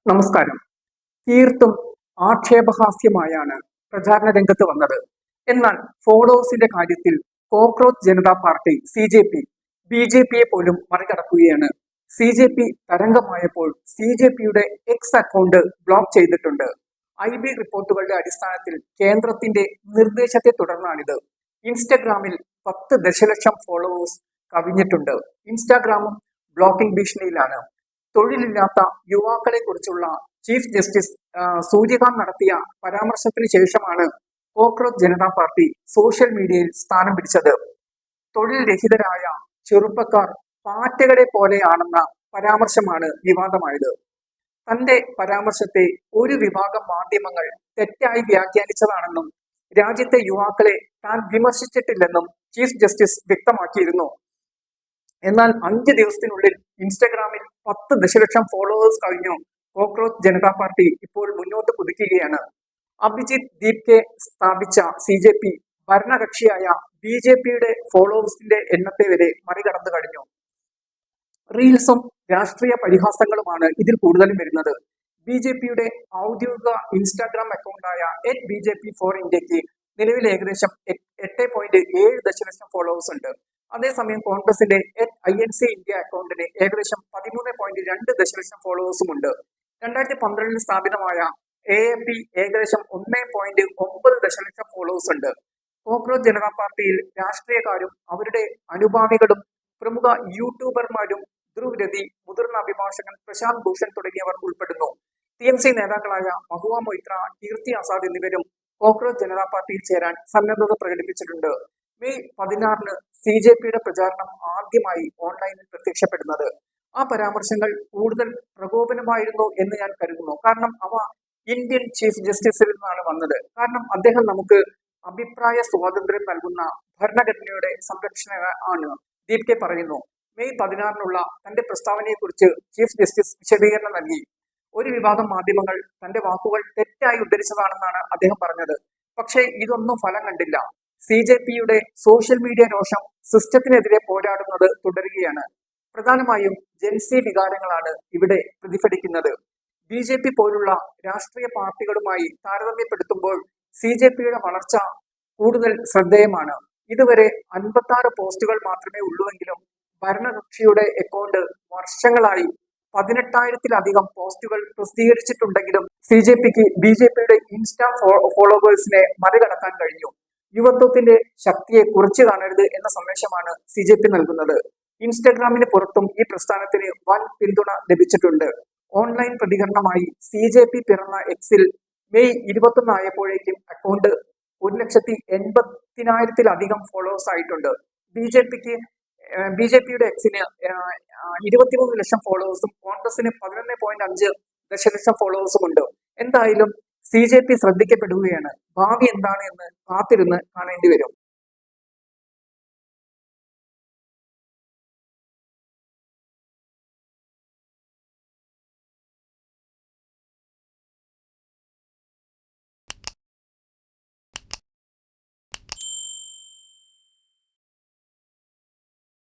നമസ്കാരം. തീർത്തും ആക്ഷേപഹാസ്യമായാണ് പ്രചാരണ രംഗത്ത് വന്നത്. എന്നാൽ ഫോളോവേഴ്സിന്റെ കാര്യത്തിൽ cockroach Janata party B J പിയെ പോലും മറികടക്കുകയാണ്. CJP തരംഗമായപ്പോൾ CJPയുടെ എക്സ് അക്കൗണ്ട് ബ്ലോക്ക് ചെയ്തിട്ടുണ്ട്. IB റിപ്പോർട്ടുകളുടെ അടിസ്ഥാനത്തിൽ കേന്ദ്രത്തിന്റെ നിർദ്ദേശത്തെ തുടർന്നാണിത്. ഇൻസ്റ്റഗ്രാമിൽ 10 ദശലക്ഷം ഫോളോവേഴ്സ് കവിഞ്ഞിട്ടുണ്ട്. ഇൻസ്റ്റാഗ്രാമും ബ്ലോക്കിംഗ് ഭീഷണിയിലാണ്. തൊഴിലില്ലാത്ത യുവാക്കളെ കുറിച്ചുള്ള ചീഫ് ജസ്റ്റിസ് സൂര്യകാന്ത് നടത്തിയ പരാമർശത്തിന് ശേഷമാണ് കോക്രോച്ച് ജനതാ പാർട്ടി സോഷ്യൽ മീഡിയയിൽ സ്ഥാനം പിടിച്ചത്. തൊഴിൽ രഹിതരായ ചെറുപ്പക്കാർ പാറ്റകളെ പോലെയാണെന്ന പരാമർശമാണ് വിവാദമായത്. തന്റെ പരാമർശത്തെ ഒരു വിഭാഗം മാധ്യമങ്ങൾ തെറ്റായി വ്യാഖ്യാനിച്ചതാണെന്നും രാജ്യത്തെ യുവാക്കളെ താൻ വിമർശിച്ചിട്ടില്ലെന്നും ചീഫ് ജസ്റ്റിസ് വ്യക്തമാക്കിയിരുന്നു. എന്നാൽ 5 ദിവസത്തിനുള്ളിൽ ഇൻസ്റ്റഗ്രാമിൽ 10 ദശലക്ഷം ഫോളോവേഴ്സ് കഴിഞ്ഞു കോക്രോച്ച് ജനതാ പാർട്ടി ഇപ്പോൾ മുന്നോട്ട് കുതിക്കുകയാണ്. അഭിജിത് ദീപ്കെ സ്ഥാപിച്ച CJP ഭരണകക്ഷിയായ BJPയുടെ ഫോളോവേഴ്സിന്റെ എണ്ണത്തെ വരെ മറികടന്നു കഴിഞ്ഞു. റീൽസും രാഷ്ട്രീയ പരിഹാസങ്ങളുമാണ് ഇതിൽ കൂടുതലും വരുന്നത്. BJPയുടെ ഔദ്യോഗിക ഇൻസ്റ്റാഗ്രാം അക്കൗണ്ടായ @BJP4Indiaക്ക് നിലവിൽ ഏകദേശം 8.7 ദശലക്ഷം ഫോളോവേഴ്സ് ഉണ്ട്. അതേസമയം കോൺഗ്രസിന്റെ @INC India അക്കൗണ്ടിന് ഏകദേശം 13.2 ദശലക്ഷം ഫോളോവേഴ്സും ഉണ്ട്. 2012 സ്ഥാപിതമായ AAP ഏകദേശം 1.9 ദശലക്ഷം ഫോളോവേഴ്സ് ഉണ്ട്. കോക്രോച്ച് ജനതാ പാർട്ടിയിൽ രാഷ്ട്രീയക്കാരും അവരുടെ അനുഭാവികളും പ്രമുഖ യൂട്യൂബർമാരും ധ്രുവ് രതി, മുതിർന്ന അഭിഭാഷകൻ പ്രശാന്ത് ഭൂഷൺ തുടങ്ങിയവർ ഉൾപ്പെടുന്നു. TMC നേതാക്കളായ മഹുവ മൊയ്ത്ര, കീർത്തി ആസാദ് എന്നിവരും കോക്രോച്ച് ജനതാ പാർട്ടിയിൽ ചേരാൻ സന്നദ്ധത പ്രകടിപ്പിച്ചിട്ടുണ്ട്. മെയ് 16 CJPയുടെ പ്രചാരണം ആദ്യമായി ഓൺലൈനിൽ പ്രത്യക്ഷപ്പെടുന്നത്. ആ പരാമർശങ്ങൾ കൂടുതൽ പ്രകോപനമായിരുന്നു എന്ന് ഞാൻ കരുതുന്നു. കാരണം അവ ഇന്ത്യൻ ചീഫ് ജസ്റ്റിസിൽ നിന്നാണ് വന്നത്. കാരണം അദ്ദേഹം നമുക്ക് അഭിപ്രായ സ്വാതന്ത്ര്യം നൽകുന്ന ഭരണഘടനയുടെ സംരക്ഷണ ആണ്. ദീപ്കെ പറയുന്നു. മെയ് 16 തന്റെ പ്രസ്താവനയെക്കുറിച്ച് ചീഫ് ജസ്റ്റിസ് വിശദീകരണം നൽകി. ഒരു വിഭാഗം മാധ്യമങ്ങൾ തന്റെ വാക്കുകൾ തെറ്റായി ഉദ്ധരിച്ചതാണെന്നാണ് അദ്ദേഹം പറഞ്ഞത്. പക്ഷേ ഇതൊന്നും ഫലം കണ്ടില്ല. CJPയുടെ സോഷ്യൽ മീഡിയ രോഷം സിസ്റ്റത്തിനെതിരെ പോരാടുന്നത് തുടരുകയാണ്. പ്രധാനമായും ജൻസി വികാരങ്ങളാണ് ഇവിടെ പ്രതിഫലിക്കുന്നത്. BJP പോലുള്ള രാഷ്ട്രീയ പാർട്ടികളുമായി താരതമ്യപ്പെടുത്തുമ്പോൾ CJPയുടെ വളർച്ച കൂടുതൽ ശ്രദ്ധേയമാണ്. ഇതുവരെ 56 പോസ്റ്റുകൾ മാത്രമേ ഉള്ളൂവെങ്കിലും ഭരണകക്ഷിയുടെ അക്കൗണ്ട് വർഷങ്ങളായി 18,000-ലധികം പോസ്റ്റുകൾ പ്രസിദ്ധീകരിച്ചിട്ടുണ്ടെങ്കിലും CJPക്ക് BJPയുടെ ഇൻസ്റ്റാ ഫോളോവേഴ്സിനെ മറികടക്കാൻ കഴിഞ്ഞു. യുവത്വത്തിന്റെ ശക്തിയെ കുറച്ചു കാണരുത് എന്ന സന്ദേശമാണ് CJP നൽകുന്നത്. ഇൻസ്റ്റഗ്രാമിന് പുറത്തും ഈ പ്രസ്ഥാനത്തിന് വൻ പിന്തുണ ലഭിച്ചിട്ടുണ്ട്. ഓൺലൈൻ പ്രതികരണമായി CJP പിറന്ന എക്സിൽ മെയ് 21 ആയപ്പോഴേക്കും അക്കൗണ്ട് 1,80,000-ലധികം ഫോളോവേഴ്സ് ആയിട്ടുണ്ട്. BJPയുടെ എക്സിന് 23 ലക്ഷം ഫോളോവേഴ്സും കോൺഗ്രസിന് 11.5 ദശലക്ഷം ഫോളോവേഴ്സും ഉണ്ട്. എന്തായാലും CJP ശ്രദ്ധിക്കപ്പെടുകയാണ്. ഭാവി എന്താണ് എന്ന് കാത്തിരുന്ന് കാണേണ്ടി വരും.